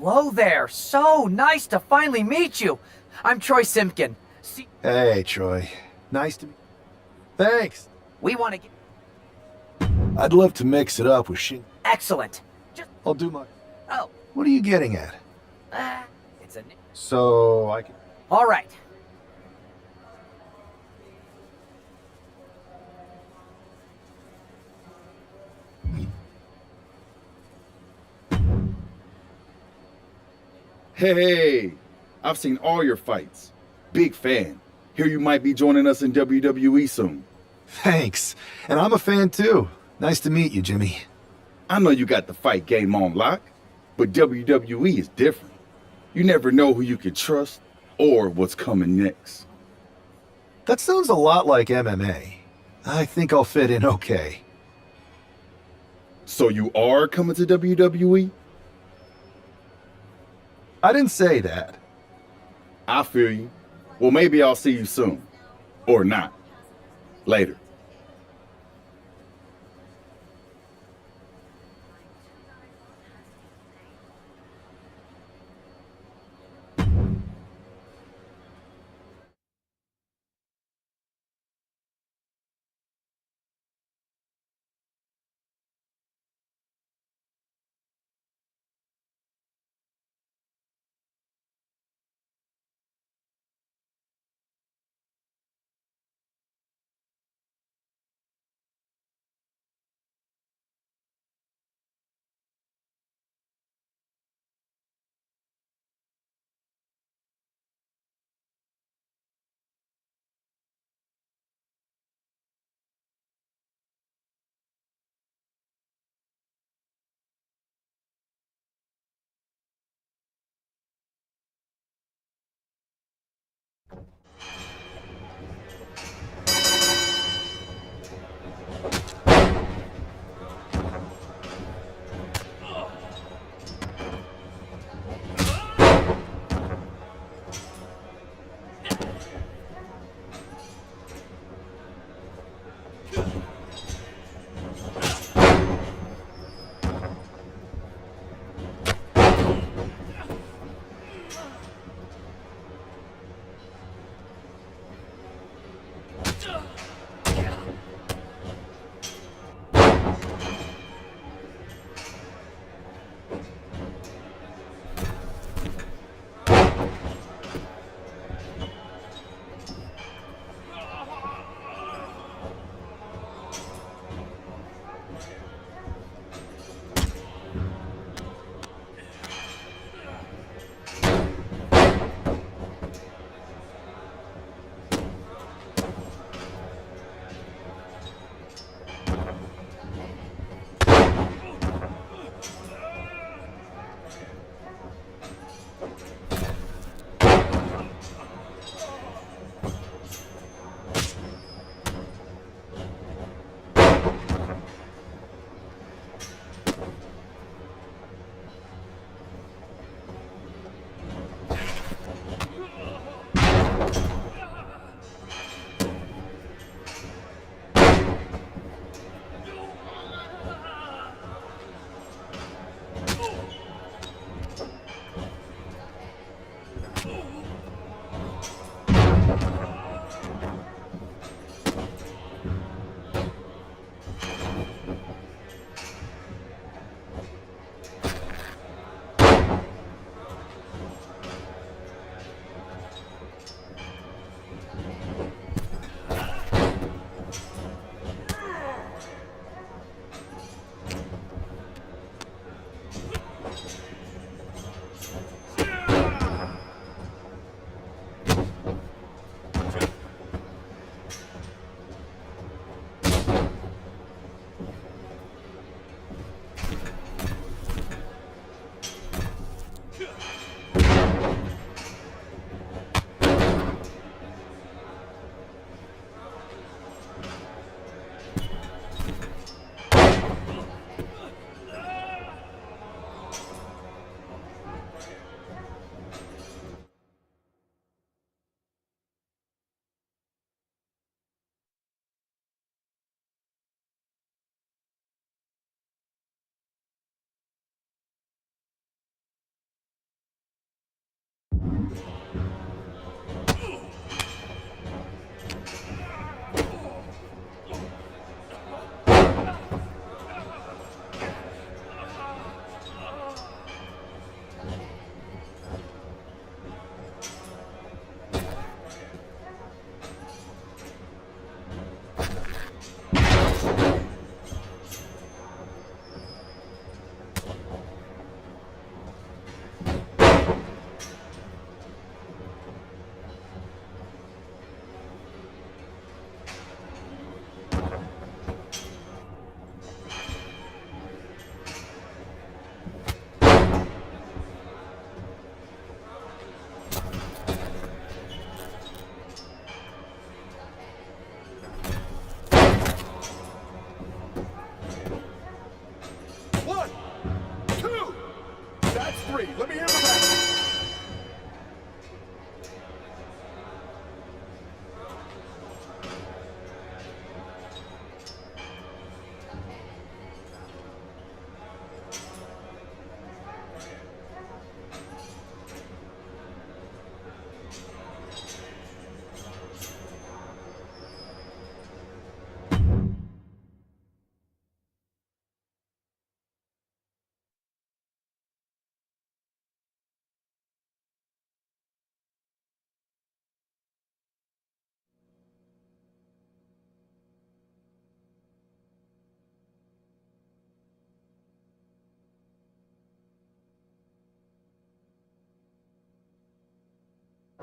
Hello there. So nice to finally meet you. I'm Troy Simpkin. See, Hey, Troy. Nice to meet you. Thanks. we want to get I'd love to mix it up with shit. excellent. Just I'll do my... oh, What are you getting at? it's a So, I can... all right. Hey, I've seen all your fights. Big fan. Hear you might be joining us in WWE soon. Thanks. And I'm a fan too. Nice to meet you, Jimmy. I know you got the fight game on lock, but WWE is different. You never know who you can trust or what's coming next. That sounds a lot like MMA. I think I'll fit in okay. So you are coming to WWE? I didn't say that. I feel you. Well, maybe I'll see you soon. Or not. Later.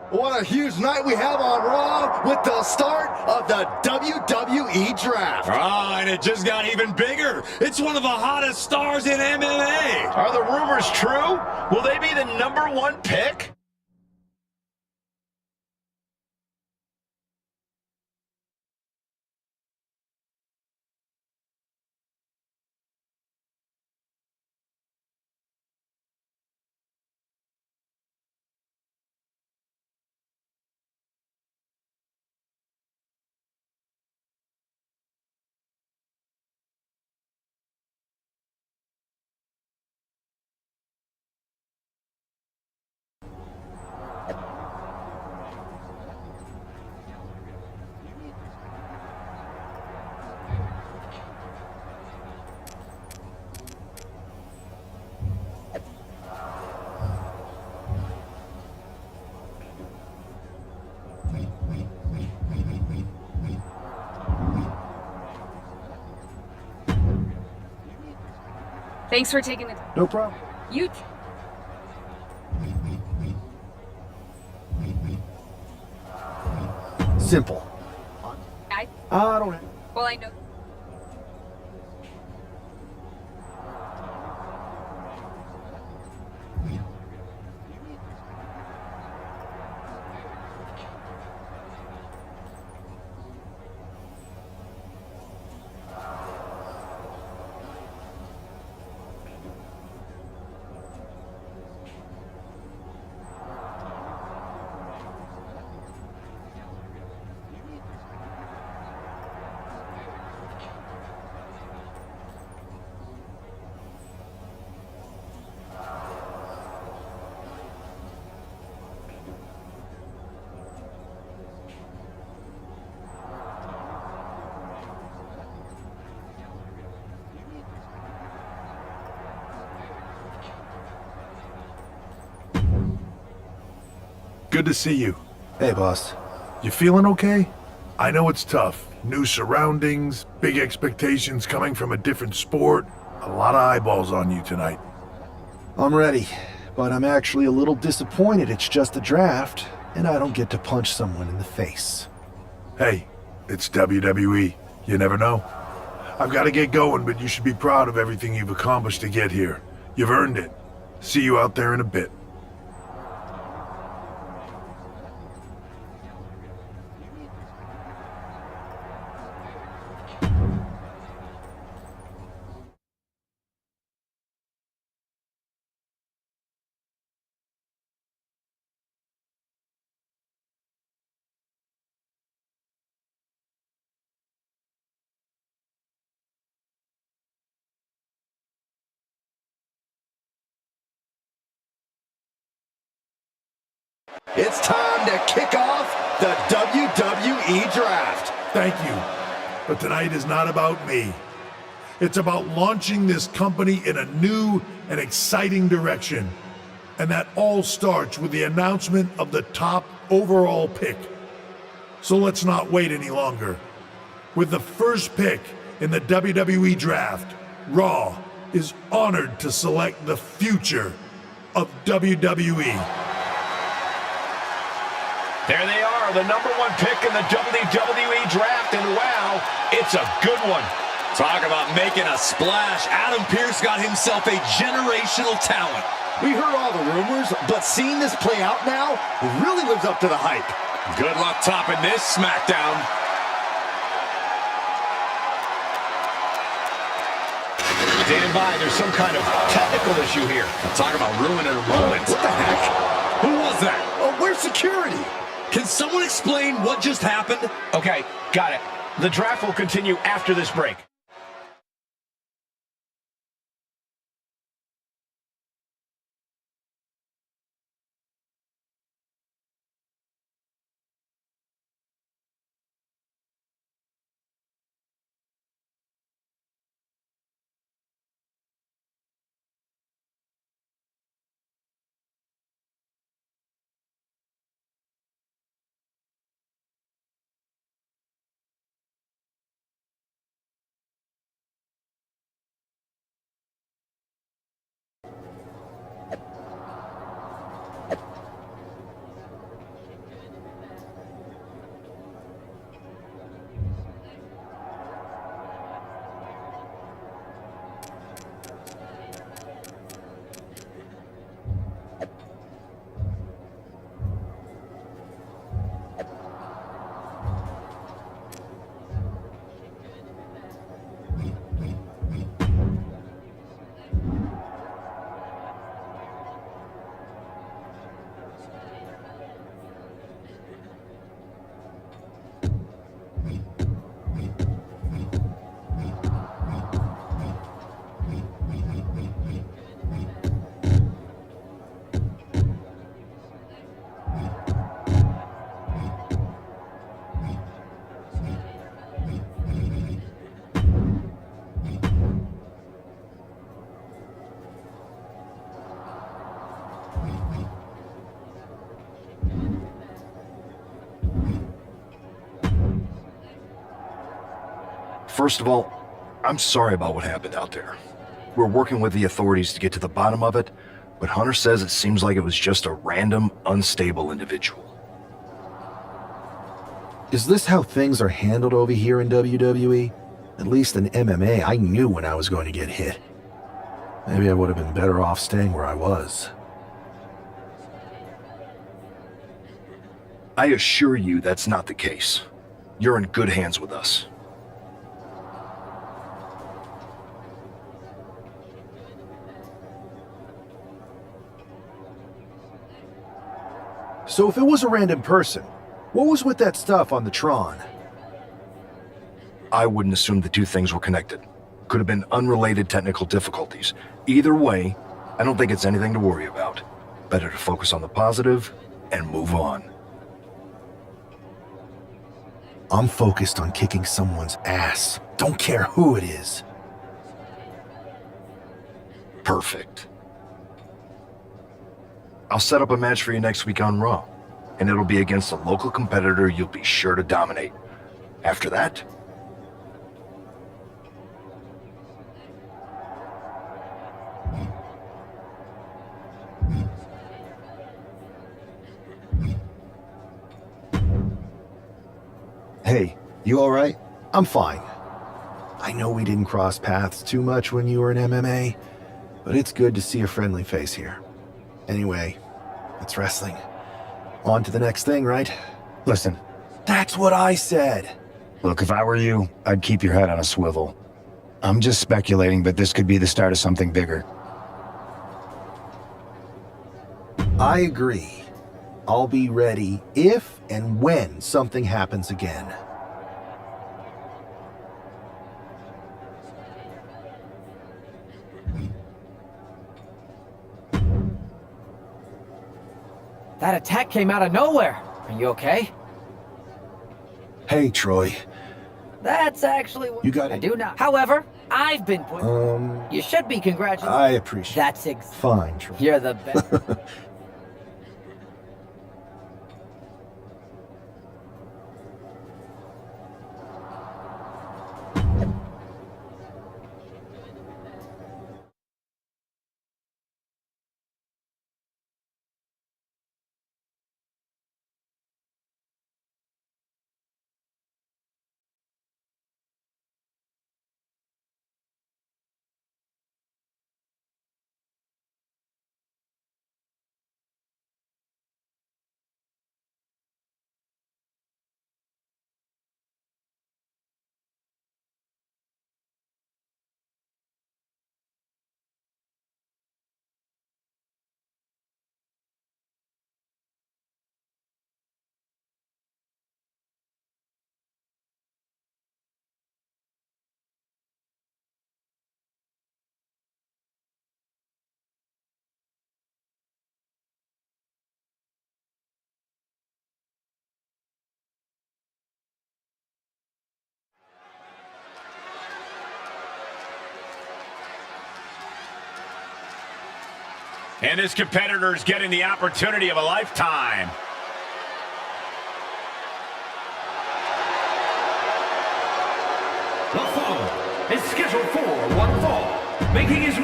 What a huge night we have on Raw with the start of the WWE Draft. And it just got even bigger. It's one of the hottest stars in MMA. Are the rumors true? Will they be the #1 pick? Thanks for taking the No problem. you. Simple. I don't have. Well, I know. Good to see you. Hey, boss. You feeling okay? I know it's tough. New surroundings, big expectations coming from a different sport. A lot of eyeballs on you tonight. I'm ready, but I'm actually a little disappointed it's just a draft, and I don't get to punch someone in the face. Hey, it's WWE. You never know. I've got to get going, but you should be proud of everything you've accomplished to get here. You've earned it. See you out there in a bit. It's time to kick off the WWE Draft. Thank you. But tonight is not about me. It's about launching this company in a new and exciting direction. And that all starts with the announcement of the top overall pick. So let's not wait any longer. With the first pick in the WWE Draft, Raw is honored to select the future of WWE. There they are, the #1 pick in the WWE Draft, and wow, it's a good one. Talk about making a splash. Adam Pearce got himself a generational talent. We heard all the rumors, but seeing this play out now really lives up to the hype. Good luck topping this SmackDown. Stand by, there's some kind of technical issue here. Talk about ruining a moment. What the heck? Who was that? Oh, where's security? Can someone explain what just happened? Okay, got it. The draft will continue after this break. First of all, I'm sorry about what happened out there. We're working with the authorities to get to the bottom of it, but Hunter says it seems like it was just a random, unstable individual. Is this how things are handled over here in WWE? At least in MMA, I knew when I was going to get hit. Maybe I would have been better off staying where I was. I assure you that's not the case. You're in good hands with us. So if it was a random person, what was with that stuff on the Tron? I wouldn't assume the two things were connected. Could have been unrelated technical difficulties. Either way, I don't think it's anything to worry about. Better to focus on the positive and move on. I'm focused on kicking someone's ass. Don't care who it is. Perfect. I'll set up a match for you next week on Raw, and it'll be against a local competitor you'll be sure to dominate. After that, Hey, you all right? I'm fine. I know we didn't cross paths too much when you were in MMA, but it's good to see a friendly face here. Anyway, it's wrestling. On to the next thing, right? Listen, That's what I said. look, if I were you, I'd keep your head on a swivel. I'm just speculating, but this could be the start of something bigger. I agree. I'll be ready if and when something happens again. That attack came out of nowhere. Are you okay? Hey, Troy. That's actually what You got it. I do now. However, I've been put. You should be congratulated. I appreciate That's it. Fine, Troy. You're the best. And his competitor is getting the opportunity of a lifetime. The following is scheduled for one fall, making his...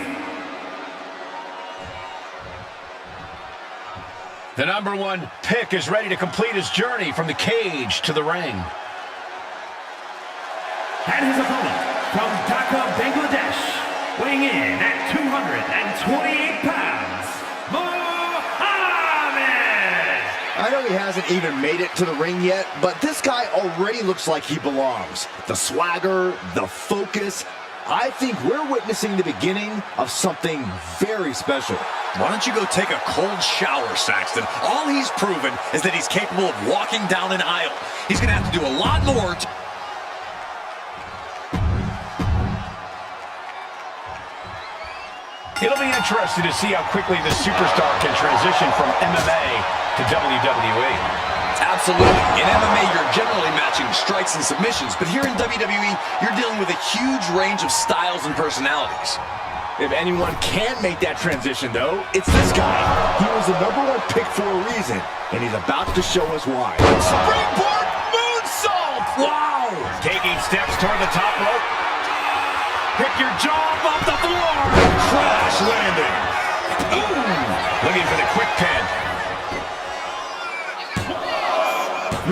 The #1 pick is ready to complete his journey from the cage to the ring. And his opponent from Dhaka, Bangladesh, weighing in at 228 pounds, Muhammad! I know he hasn't even made it to the ring yet, but this guy already looks like he belongs. The swagger, the focus. I think we're witnessing the beginning of something very special. Why don't you go take a cold shower, Saxton? All he's proven is that he's capable of walking down an aisle. He's going to have to do a lot more to... It'll be interesting to see how quickly the superstar can transition from MMA to WWE. Absolutely. In MMA, you're generally matching strikes and submissions, but here in WWE, you're dealing with a huge range of styles and personalities. If anyone can make that transition, though, it's this guy. He was the #1 pick for a reason, and he's about to show us why. Springboard moonsault! Wow! Taking steps toward the top rope. Pick your jaw off the floor. Crash landing. Ooh. Looking for the quick pin.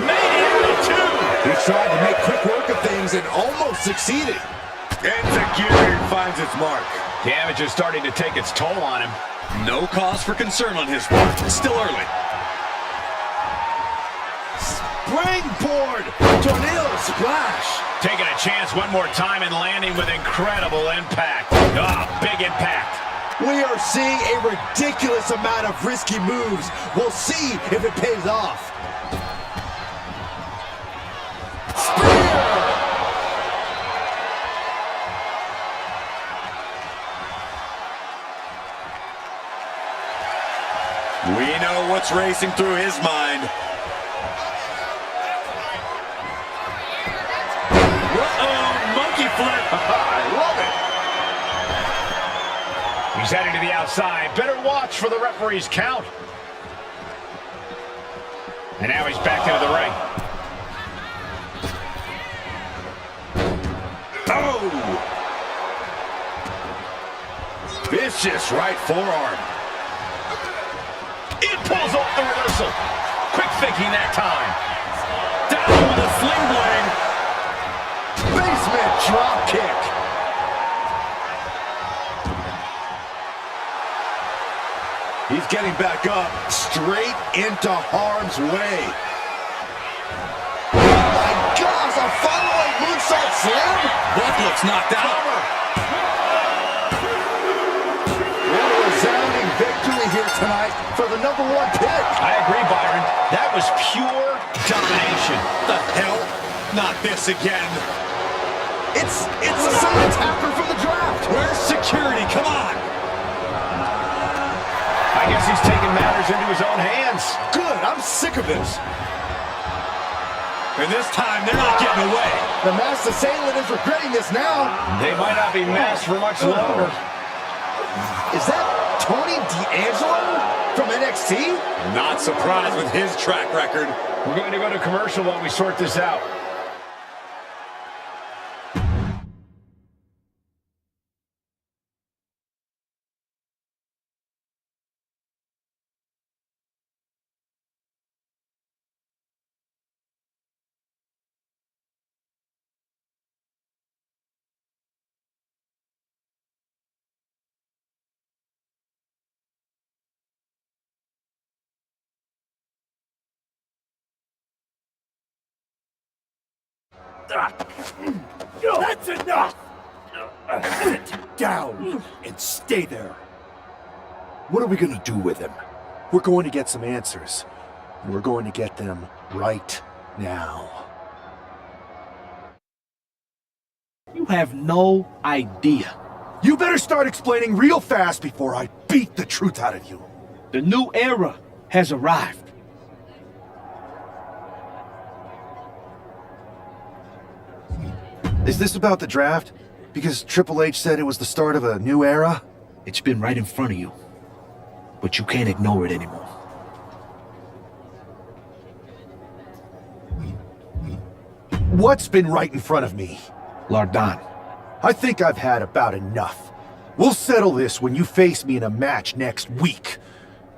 Made it into two. He tried to make quick work of things and almost succeeded. Enzuigiri finds its mark. Damage is starting to take its toll on him. No cause for concern on his part. It's still early. Springboard. Tornado splash. Taking a chance one more time and landing with incredible impact. Big impact. We are seeing a ridiculous amount of risky moves. We'll see if it pays off. We know what's racing through his mind. Monkey flip. I love it. He's heading to the outside. Better watch for the referee's count. And now he's back into the ring. Oh! Vicious right forearm. It pulls off the reversal. Quick thinking that time. Down with a sling blade. Basement drop kick. He's getting back up, straight into harm's way. Oh my gosh, a follow-up moonsault slam? That looks knocked out. What a resounding victory here tonight for the #1 pick. I agree, Byron. That was pure domination. The hell? Not this again. It's the same attacker from the draft. Where's security? Come on. I guess he's taking matters into his own hands. Good, I'm sick of this. And this time, they're not getting away. The masked assailant is regretting this now. They might not be masked for much longer. Is that Tony D'Angelo from NXT? Not surprised with his track record. We're going to go to commercial while we sort this out. That's enough! Sit down and stay there. What are we gonna do with him? We're going to get some answers. And we're going to get them right now. You have no idea. You better start explaining real fast before I beat the truth out of you. The new era has arrived. Is this about the draft? Because Triple H said it was the start of a new era? It's been right in front of you, but you can't ignore it anymore. What's been right in front of me? Lardon. I think I've had about enough. We'll settle this when you face me in a match next week.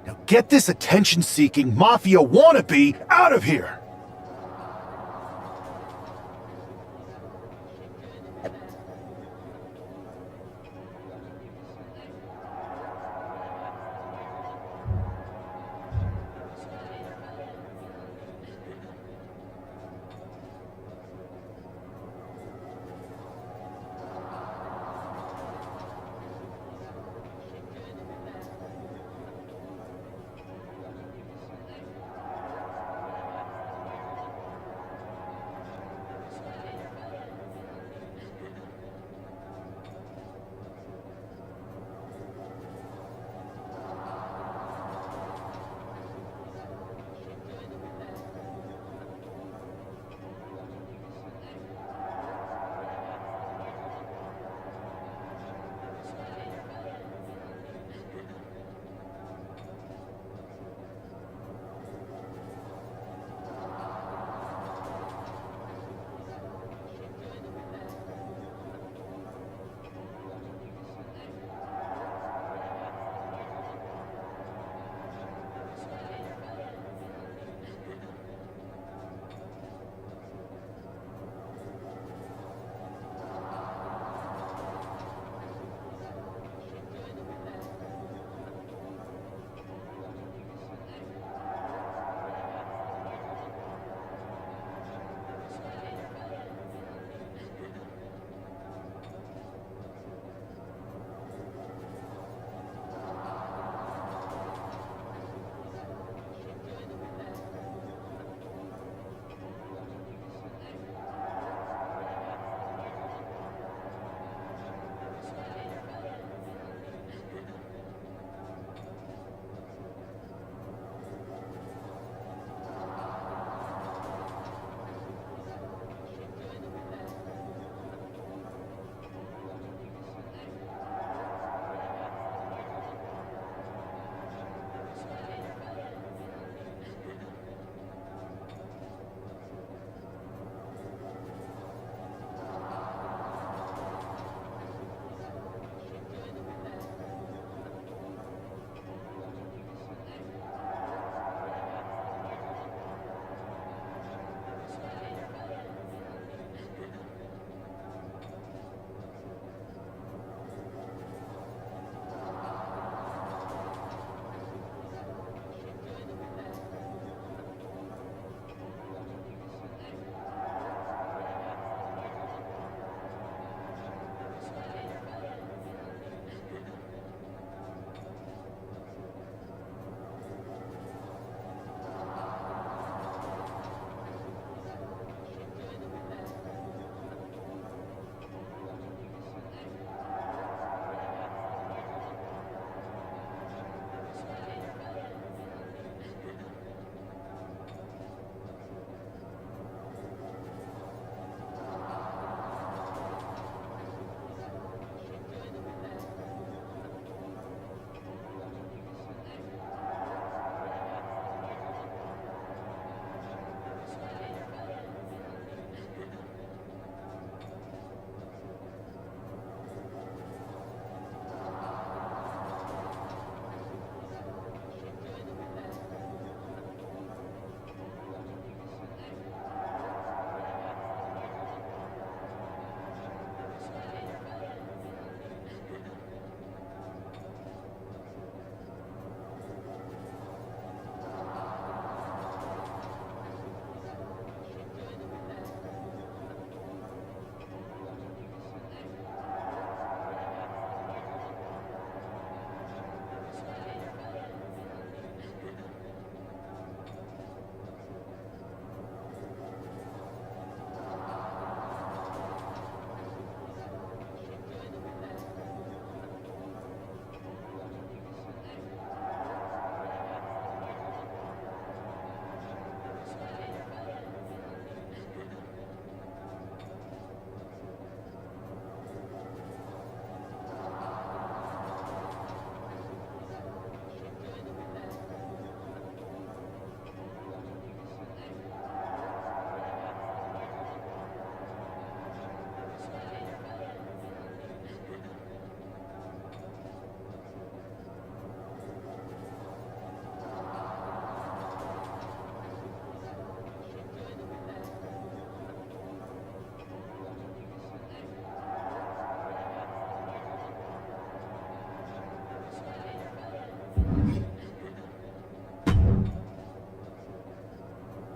Now get this attention-seeking mafia wannabe out of here!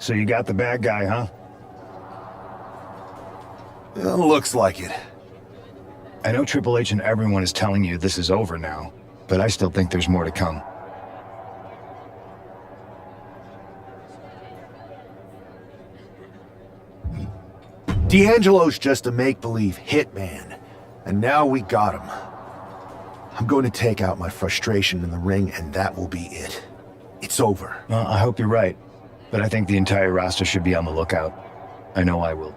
So you got the bad guy, huh? Looks like it. I know Triple H and everyone is telling you this is over now, but I still think there's more to come. D'Angelo's just a make-believe hitman, and now we got him. I'm going to take out my frustration in the ring, and that will be it. It's over. Well, I hope you're right, but I think the entire roster should be on the lookout. I know I will.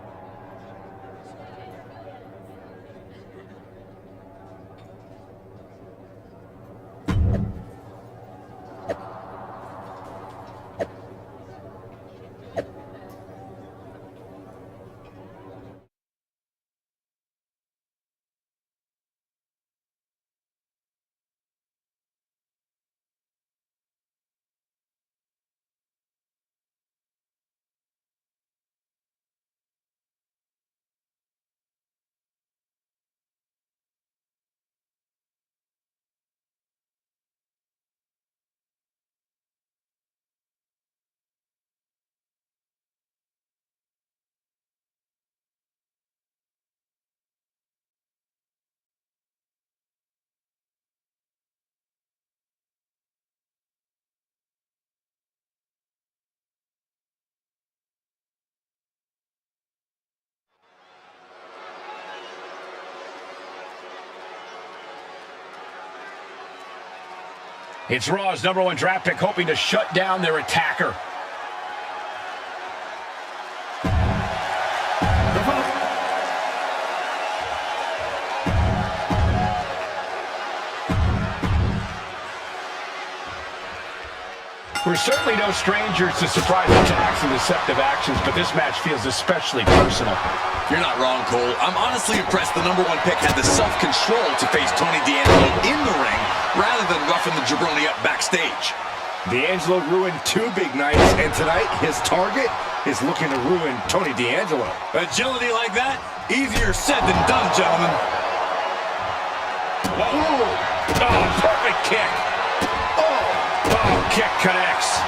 It's Raw's #1 draft pick hoping to shut down their attacker. We're certainly no strangers to surprise attacks and deceptive actions, but this match feels especially personal. You're not wrong, Cole. I'm honestly impressed the #1 pick had the self-control to face Tony D'Angelo in the ring rather than roughing the jabroni up backstage. D'Angelo ruined 2 big nights, and tonight his target is looking to ruin Tony D'Angelo. Agility like that? Easier said than done, gentlemen. Whoa. Oh, perfect kick. Oh, kick connects.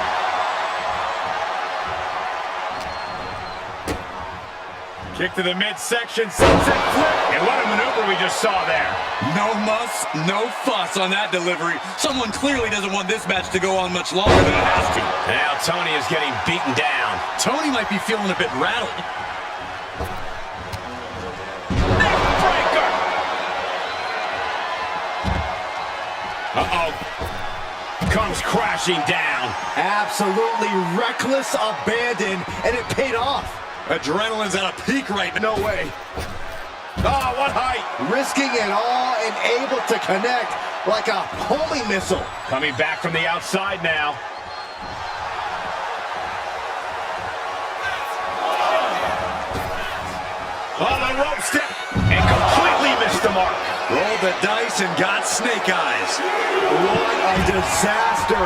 Kick to the midsection, sunset flip. And what a maneuver we just saw there. No muss, no fuss on that delivery. Someone clearly doesn't want this match to go on much longer than it has to. Now Tony is getting beaten down. Tony might be feeling a bit rattled. Neckbreaker! Uh-oh. Comes crashing down. Absolutely reckless abandon, and it paid off. Adrenaline's at a peak right now. No way. Oh, what height. Risking it all and able to connect like a homing missile. Coming back from the outside now. On the rope step. And completely missed the mark. Rolled the dice and got snake eyes. What a disaster.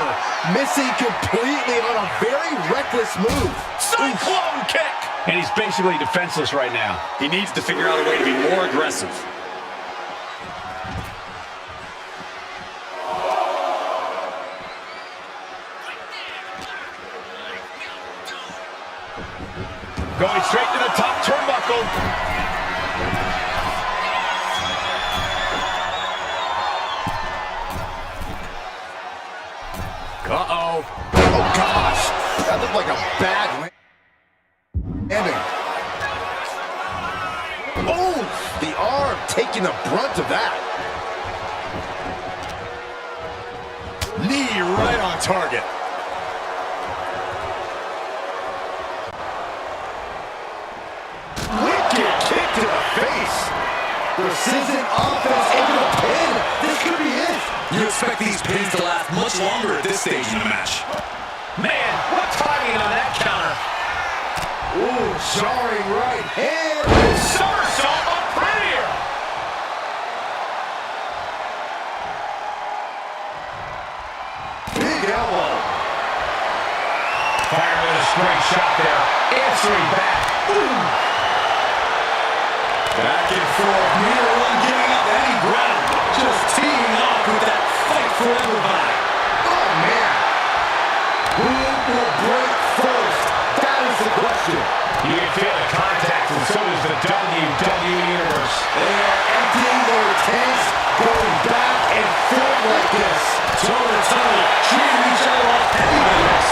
Missing completely on a very reckless move. Cyclone kick. And he's basically defenseless right now. He needs to figure out a way to be more aggressive. Going straight to the top turnbuckle. Uh-oh. Oh, gosh. That looked like a bad landing. Oh, the arm taking the brunt of that. Knee right on target. Wicked kick to the face. Precision offense into the pin. This could be it. You expect these pins to last much longer at this stage in the match. Man, what timing on that counter. Ooh, jarring right hand. Somersault on Premier. Big elbow. Fired with a straight shot there. Answering back. Ooh. Back and forth, neither one giving up any ground. Just teeing off with that fight forever vibe. Oh, man. Who will break first? That is suddenly treating each other like heavyweights.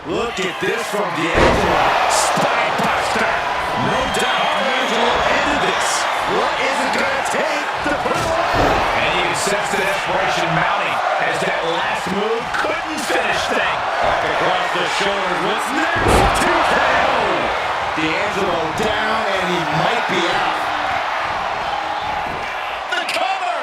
Look at this from D'Angelo. Spinebuster. No doubt D'Angelo ended this. What is it going to take to put it away? And you can sense the desperation mounting as that last move couldn't finish things. Up across the shoulders. What's next? 2KO. D'Angelo down, and he might be out. The cover.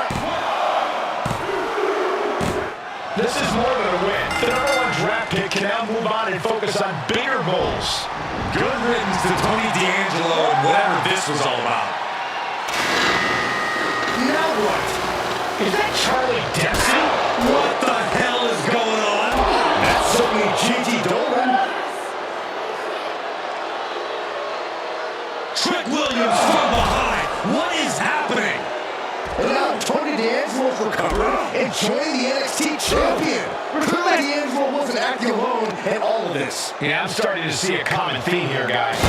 This is more than a win. The #1 draft pick can now move on and focus on bigger goals. Good riddance to Tony D'Angelo and whatever this was all about. Now what? Is that Charlie Dempsey? What the hell is going on? That's certainly Gigi Dolan. Trick Williams from behind. What is happening? And now Tony D'Angelo's recovered and joining the NXT champion. Clearly D'Angelo wasn't acting alone in all of this. Yeah, I'm starting to see a common theme here, guys. We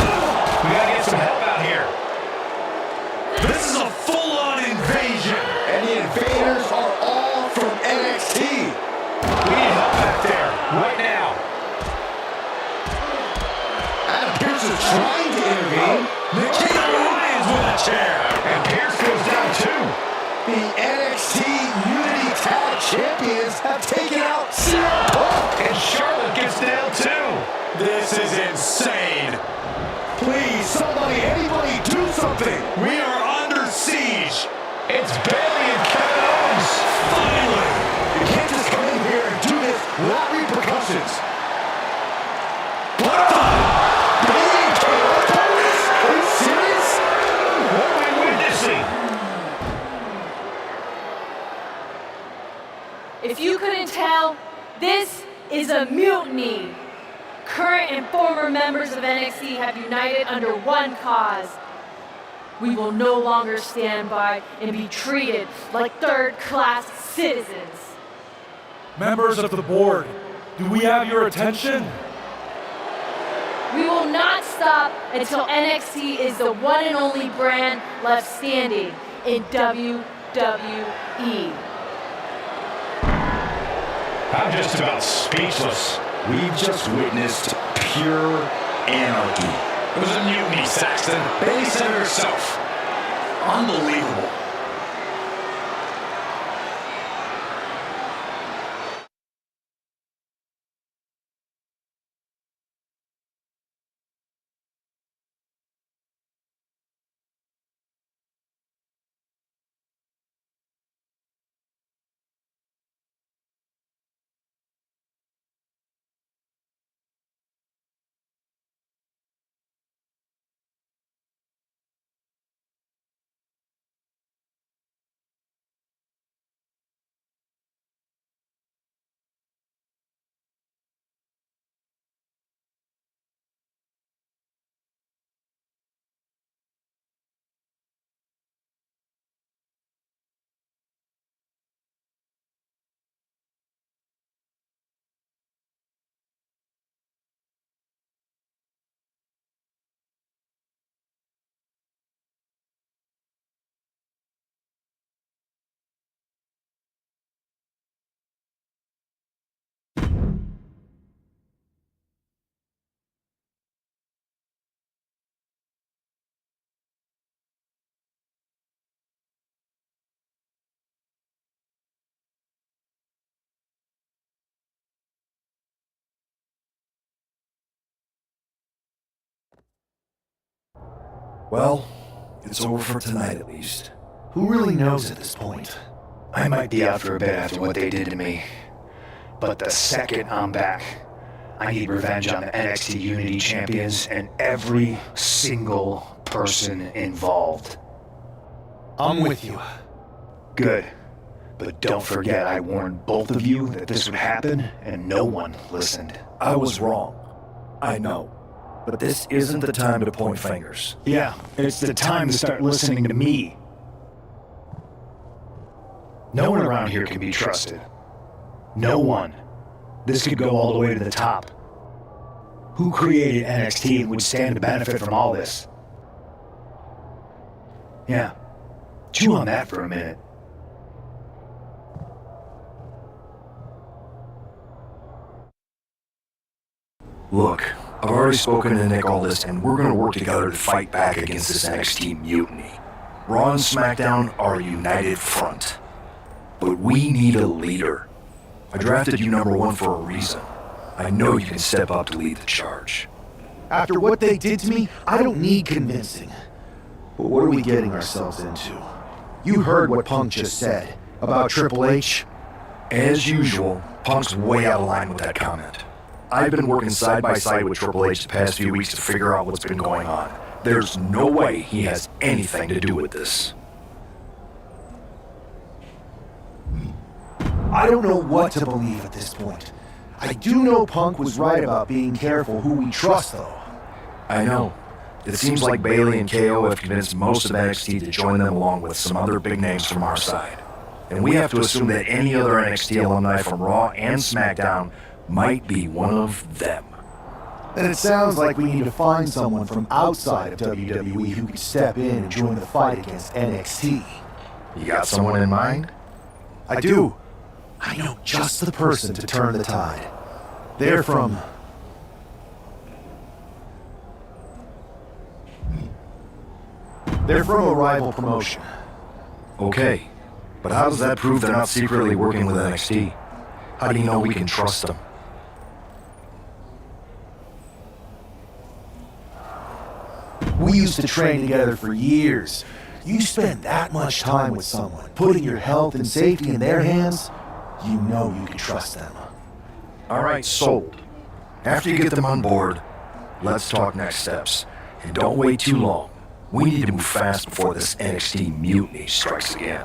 gotta get some help out here. This is a full-on invasion. And the invaders are all from NXT. We need help back there, right now. Adam Pearce is trying to intervene. Nikita Lyons with a chair. And Pierce goes down too. The NXT Unity Tag Champions have taken out CM Punk. And Charlotte gets down too. This is insane. Please, somebody, anybody, do something. We are under siege. It's Bayley and Kevin Owens. Finally. You can't just come in here and do this without repercussions. What the? Bayley and Kevin Owens? Are you serious? What are we witnessing? If you couldn't tell, this is a mutiny. Current and former members of NXT have united under one cause. We will no longer stand by and be treated like third-class citizens. Members of the board, do we have your attention? We will not stop until NXT is the one and only brand left standing in WWE. I'm just about speechless. We've just witnessed pure anarchy. It was a mutiny, Saxton. Bayley said it herself. Unbelievable. Well, it's over for tonight at least. Who really knows at this point? I might be out for a bit after what they did to me. But the second I'm back, I need revenge on the NXT Unity Champions and every single person involved. I'm with you. Good. But don't forget I warned both of you that this would happen, and no one listened. I was wrong. I know. But this isn't the time to point fingers. Yeah, it's the time to start listening to me. No one around here can be trusted. No one. This could go all the way to the top. Who created NXT and would stand to benefit from all this? Yeah. Chew on that for a minute. Look, I've already spoken to Nick Aldis, and we're gonna work together to fight back against this NXT mutiny. Raw and SmackDown are a united front. But we need a leader. I drafted you number one for a reason. I know you can step up to lead the charge. After what they did to me, I don't need convincing. But what are we getting ourselves into? You heard what Punk just said about Triple H. As usual, Punk's way out of line with that comment. I've been working side by side with Triple H the past few weeks to figure out what's been going on. There's no way he has anything to do with this. I don't know what to believe at this point. I do know Punk was right about being careful who we trust, though. I know. It seems like Bayley and KO have convinced most of NXT to join them along with some other big names from our side. And we have to assume that any other NXT alumni from Raw and SmackDown might be one of them. Then it sounds like we need to find someone from outside of WWE who could step in and join the fight against NXT. You got someone in mind? I do. I know just the person to turn the tide. They're from... They're from a rival promotion. Okay, but how does that prove they're not secretly working with NXT? How do you know we can trust them? We used to train together for years. You spend that much time with someone, putting your health and safety in their hands, you know you can trust them. Alright, sold. After you get them on board, let's talk next steps. And don't wait too long. We need to move fast before this NXT mutiny strikes again.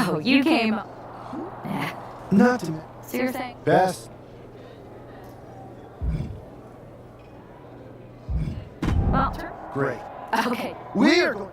Oh, you came. Not to So you're saying? best. Well, sure. Great. Okay. We are going.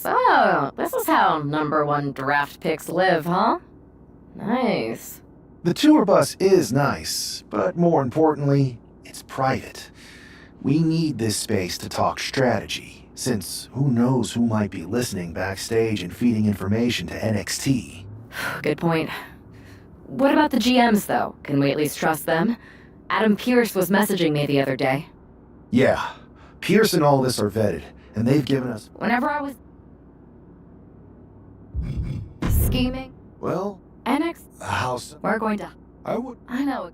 So, this is how #1 draft picks live, huh? Nice. The tour bus is nice, but more importantly, it's private. We need this space to talk strategy, since who knows who might be listening backstage and feeding information to NXT. Good point. What about the GMs, though? Can we at least trust them? Adam Pearce was messaging me the other day. Yeah, Pierce and all this are vetted, and they've given us... Whenever I was... scheming... Well... NXT... We're going to... I would... I know...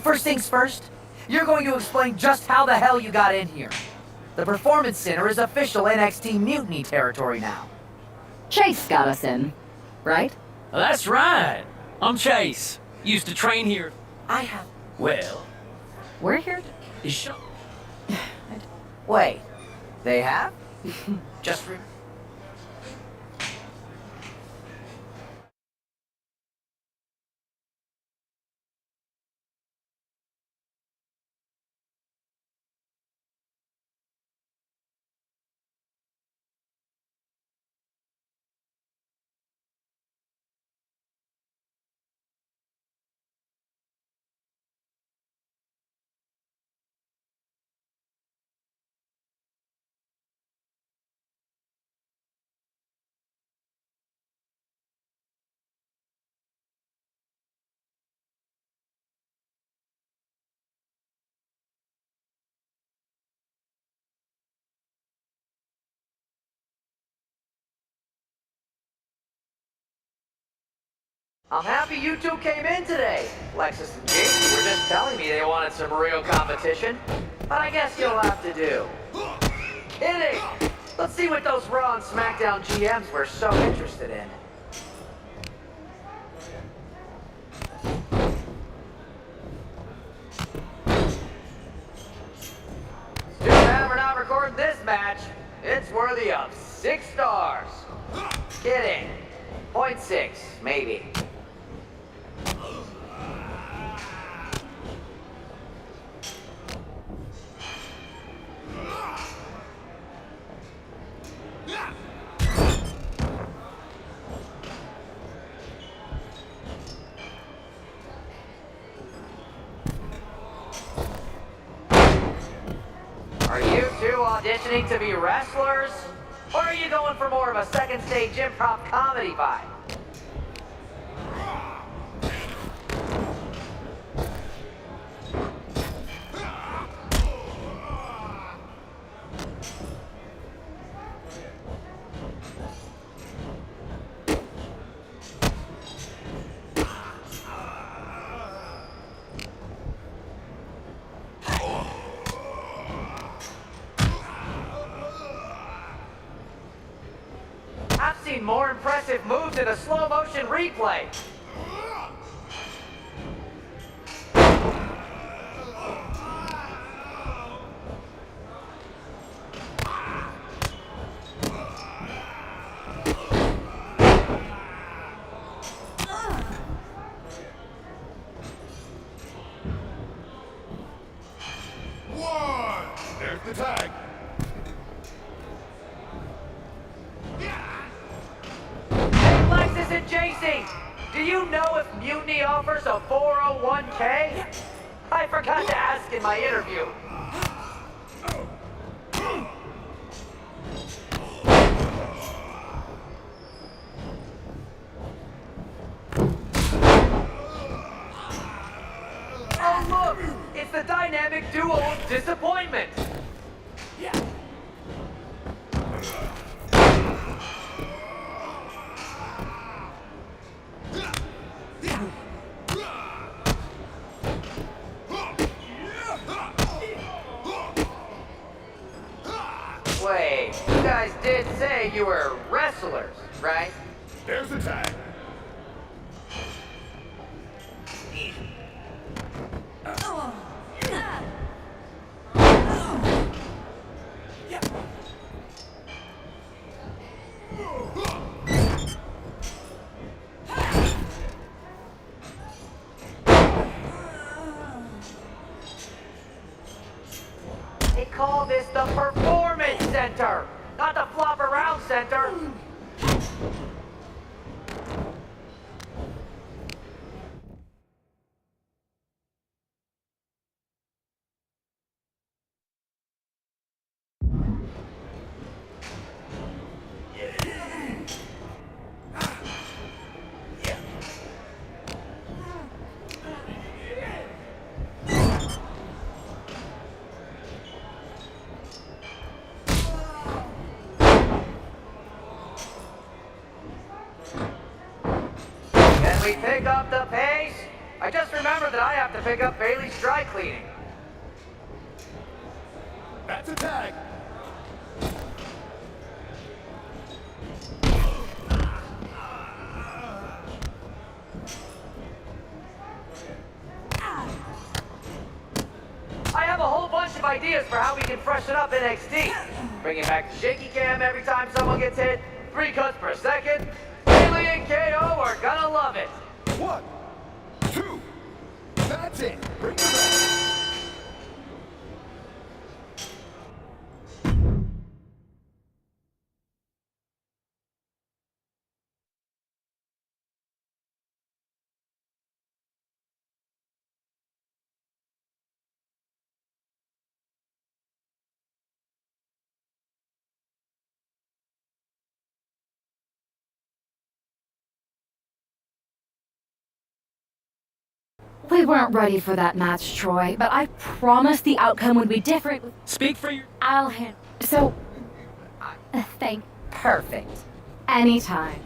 First things first, you're going to explain just how the hell you got in here. The Performance Center is official NXT Mutiny territory now. Chase got us in, right? That's right. I'm Chase. Used to train here. I have... Well... We're here to... Show... Wait. They have? Just for... I'm happy you two came in today. Lexus and Jason were just telling me they wanted some real competition. But I guess you'll have to do. Kidding! Let's see what those Raw and SmackDown GMs were so interested in. Too bad we're not recording this match. It's worthy of 6 stars. Kidding. 0.6, maybe. Are you two auditioning to be wrestlers? Or are you going for more of a second stage improv comedy vibe? I've seen more impressive moves in a slow motion replay. There's the tag. Lexus and JC, do you know if Mutiny offers a 401k? I forgot to ask in my interview. Oh look, it's the dynamic duo of disappointment. Wait, you guys did say you were wrestlers, right? There's the tag. They call this the Performance Center, not the Flop Around Center. Can we pick up the pace? I just remembered that I have to pick up Bailey's dry cleaning. That's a tag. I have a whole bunch of ideas for how we can freshen up NXT. Bringing back the shaky cam every time someone gets hit, 3 cuts per second. Bailey and KO are gonna love it. 1, 2. That's it. Bring it back. We weren't ready for that match, Troy, but I promised the outcome would be different. Speak for your... I'll handle. So, thank. Perfect. Anytime.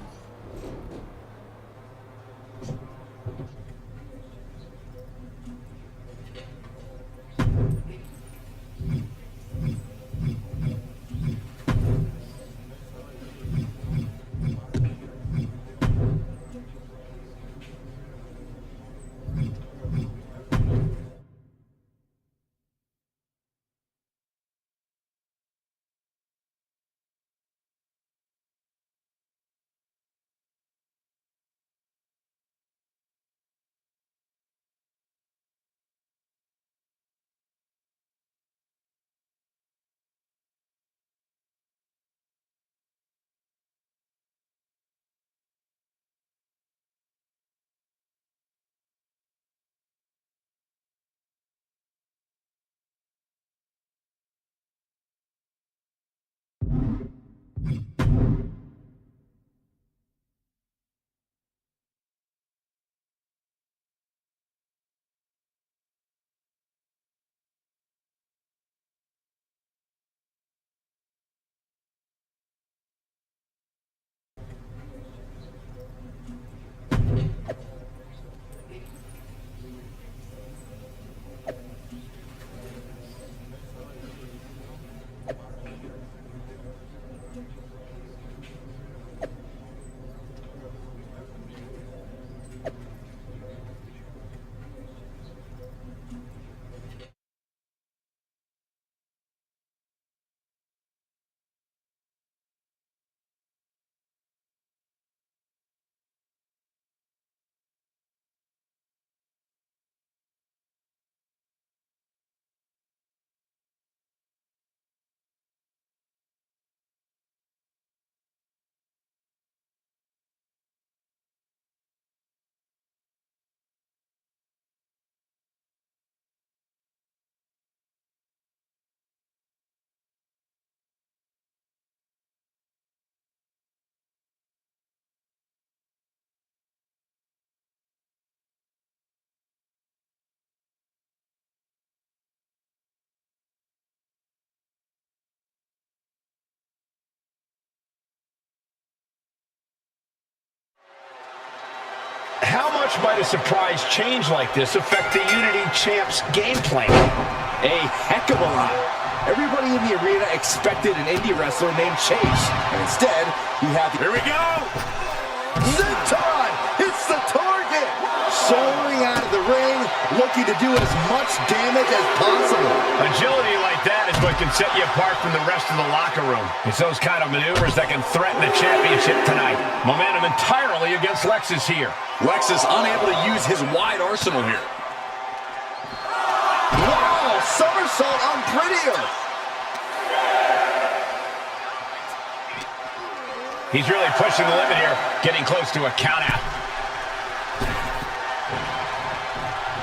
How much might a surprise change like this affect the Unity Champs game plan? A heck of a lot. Everybody in the arena expected an indie wrestler named Chase, and instead, we have the... Here we go! Zenton hits the target! Soaring out of the ring, looking to do as much damage as possible. Agility like that is what can set you apart from the rest of the locker room. It's those kind of maneuvers that can threaten the championship tonight. Momentum entirely against Lexus here. Lexus unable to use his wide arsenal here. Wow, somersault on Prettier. He's really pushing the limit here, getting close to a countout.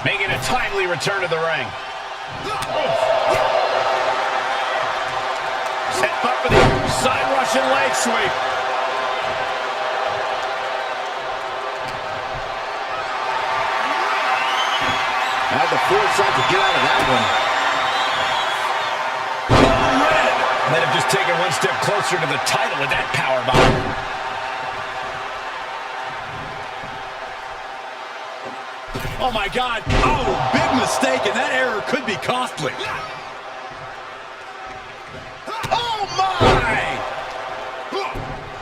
Making a timely return to the ring. Set up for the side Russian leg sweep. Had the foresight to get out of that one. Might have just taken one step closer to the title with that power bomb. Oh my God. Oh, big mistake, and that error could be costly. Oh my!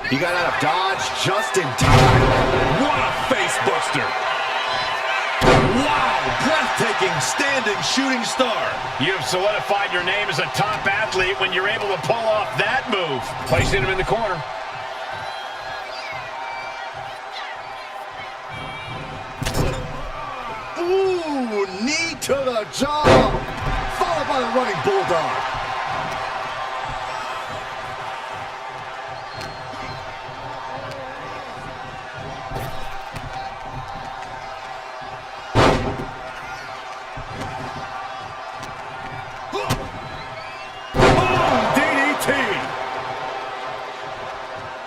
He got out of dodge just in time. What a face buster. Wow, breathtaking standing shooting star. You've solidified your name as a top athlete when you're able to pull off that move. Placing him in the corner. Ooh, knee to the jaw. Followed by the running bulldog.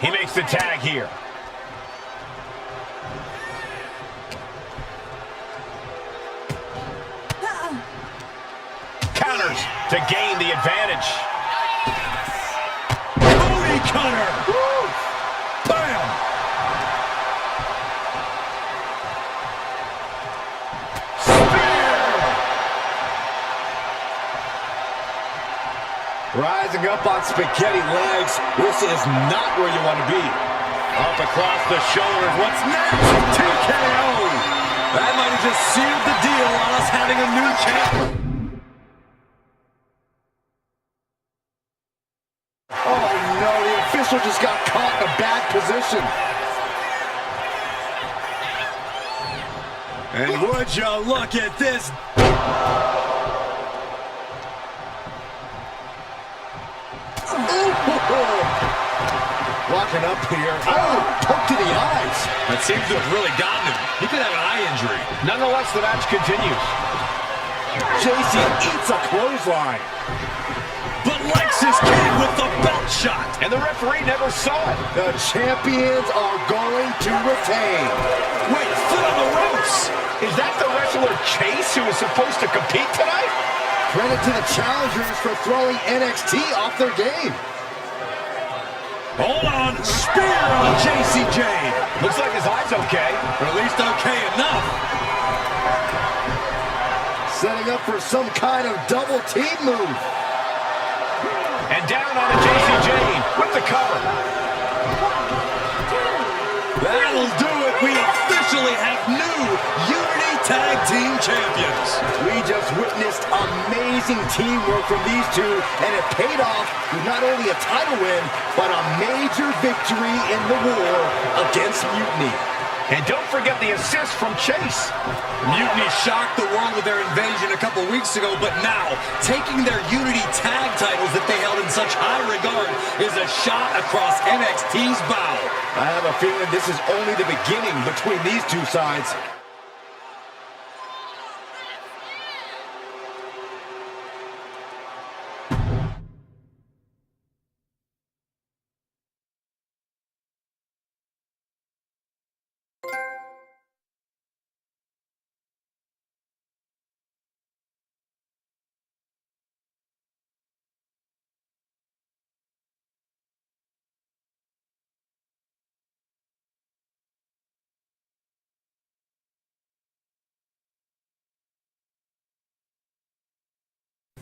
He makes the tag here. Counters to gain the advantage. Booty cutter. Woo! Bam. Rising up on spaghetti legs. This is not where you want to be. Up across the shoulders. What's next? TKO. That might have just sealed the deal on us having a new champion. Oh no, the official just got caught in a bad position. And would you look at this? Walking up here. Oh, poke to the eyes. That seems to have really gotten him. He could have an eye injury. Nonetheless, the match continues. JC eats a clothesline. But Lexus came with the belt shot. And the referee never saw it. The champions are going to retain. Wait, foot on the ropes. Is that the wrestler Chase who was supposed to compete tonight? Credit to the challengers for throwing NXT off their game. Hold on, spear on JC Jane. Looks like his eye's okay. Or at least okay enough. Setting up for some kind of double team move. And down on a JC Jane with the cover. That'll do it. We officially have new Unity Tag Team Champions. We just witnessed amazing teamwork from these two, and it paid off with not only a title win, but a major victory in the war against Mutiny. And don't forget the assist from Chase. Mutiny shocked the world with their invasion a couple weeks ago, but now, taking their Unity tag titles that they held in such high regard is a shot across NXT's bow. I have a feeling this is only the beginning between these two sides.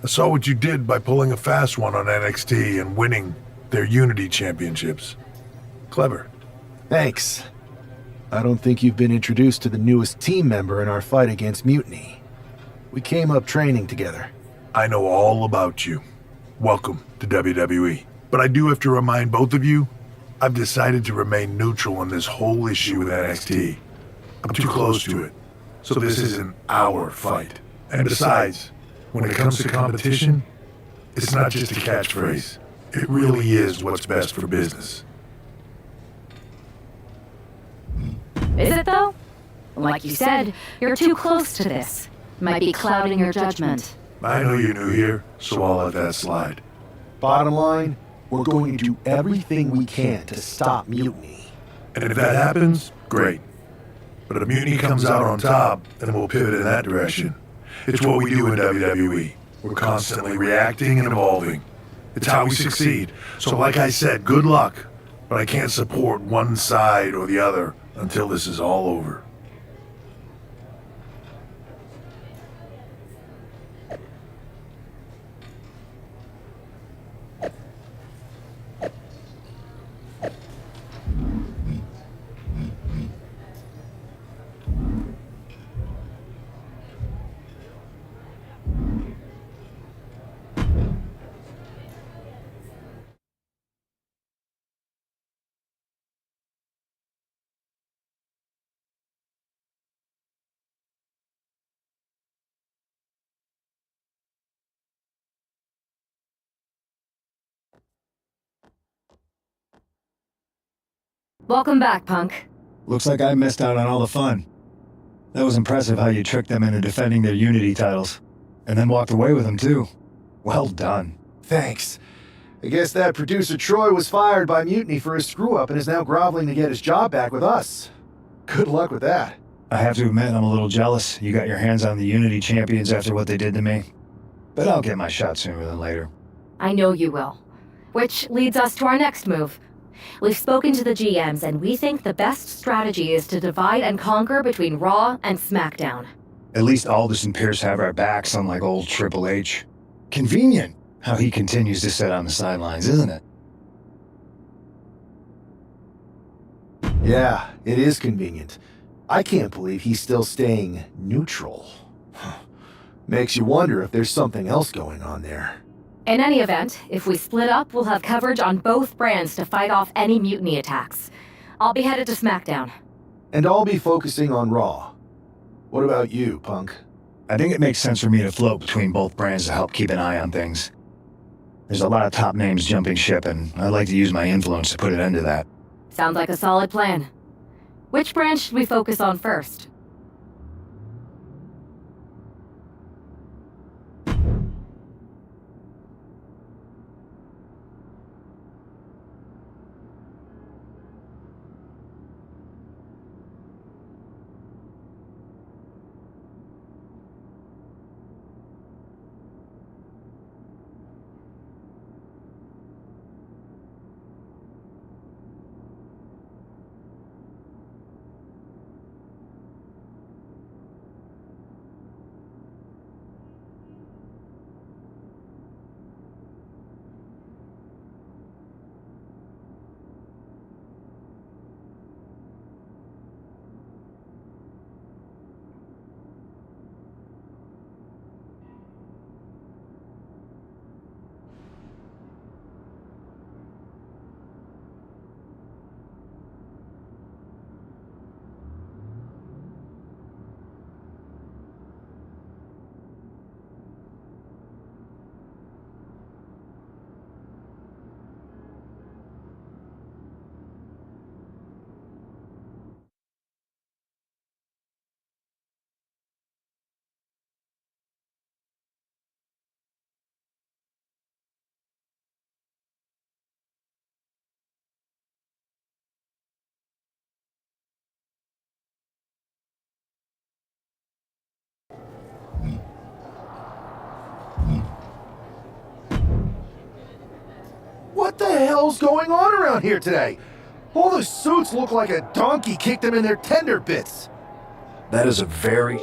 I saw what you did by pulling a fast one on NXT and winning their Unity Championships. Clever. Thanks. I don't think you've been introduced to the newest team member in our fight against Mutiny. We came up training together. I know all about you. Welcome to WWE. But I do have to remind both of you, I've decided to remain neutral on this whole issue with NXT. I'm too close to it, so this isn't our fight. And besides, when it comes to competition, it's not just a catchphrase. It really is what's best for business. Is it though? Like you said, you're too close to this. Might be clouding your judgment. I know you're new here, so I'll let that slide. Bottom line, we're going to do everything we can to stop Mutiny. And if that happens, great. But if Mutiny comes out on top, then we'll pivot in that direction. It's what we do in WWE. We're constantly reacting and evolving. It's how we succeed. So like I said, good luck. But I can't support one side or the other until this is all over. Welcome back, Punk. Looks like I missed out on all the fun. That was impressive how you tricked them into defending their Unity titles. And then walked away with them, too. Well done. Thanks. I guess that producer Troy was fired by Mutiny for his screw-up and is now groveling to get his job back with us. Good luck with that. I have to admit, I'm a little jealous you got your hands on the Unity champions after what they did to me. But I'll get my shot sooner than later. I know you will. Which leads us to our next move. We've spoken to the GMs, and we think the best strategy is to divide and conquer between Raw and SmackDown. At least Aldous and Pierce have our backs, unlike old Triple H. Convenient how he continues to sit on the sidelines, isn't it? Yeah, it is convenient. I can't believe he's still staying neutral. Makes you wonder if there's something else going on there. In any event, if we split up, we'll have coverage on both brands to fight off any Mutiny attacks. I'll be headed to SmackDown. And I'll be focusing on Raw. What about you, Punk? I think it makes sense for me to float between both brands to help keep an eye on things. There's a lot of top names jumping ship, and I'd like to use my influence to put an end to that. Sounds like a solid plan. Which brand should we focus on first? What the hell's going on around here today? All those suits look like a donkey kicked them in their tender bits. That is a very